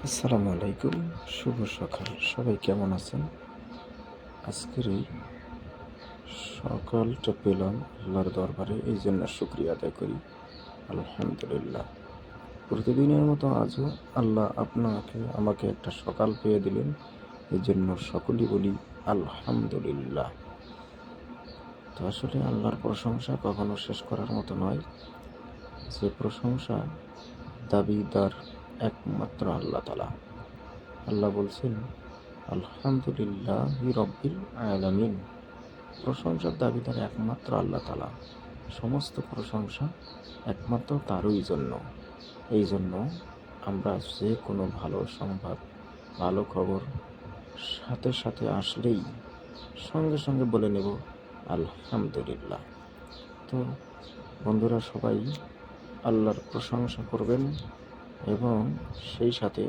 আসসালামু আলাইকুম, শুভ সকাল। সবাই কেমন আছেন? আজকের এই সকালটা পেলাম আল্লাহর দরবারে, এই জন্য শুকরিয়া আদায় করি। আলহামদুলিল্লাহ। প্রতিদিনের মতো আজও আল্লাহ আমাকে একটা সকাল পেয়ে দিলেন, এই জন্য সকলেই বলি আলহামদুলিল্লাহ। তো আসলে আল্লাহর প্রশংসা কখনো শেষ করার মতো নয়। যে প্রশংসা দাবিদার একমাত্র আল্লাহ তাআলা। আল্লাহ বলছেন, আলহামদুলিল্লাহি রব্বিল আলামিন। প্রশংসার দাবিদার একমাত্র আল্লাহ তাআলা। সমস্ত প্রশংসা একমাত্র তারই জন্য। এই জন্য আমরা যে কোনো ভালো সংবাদ, ভালো খবর সাথে সাথে আসলেই সঙ্গে সঙ্গে বলে নেব আলহামদুলিল্লাহ। তো বন্ধুরা, সবাই আল্লাহর প্রশংসা করবেন এবং সেই সাথে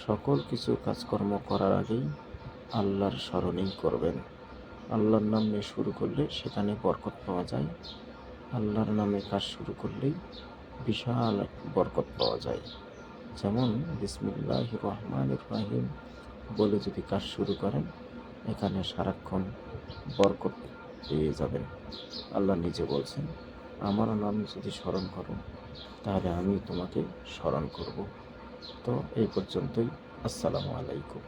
সকল কিছু কাজকর্ম করার আগেই আল্লাহর স্মরণেই করবেন। আল্লাহর নাম নিয়ে শুরু করলে সেখানে বরকত পাওয়া যায়। আল্লাহর নামে কাজ শুরু করলেই বিশাল বরকত পাওয়া যায়। যেমন বিসমিল্লাহির রহমানির রহিম বলে যদি কাজ শুরু করেন, এখানে সারাক্ষণ বরকত পেয়ে যাবেন। আল্লাহ নিজে বলছেন, আমার নাম যদি স্মরণ করো তাহলে আমি তোমাকে স্মরণ করব। তো এই পর্যন্তই। আসসালামু আলাইকুম।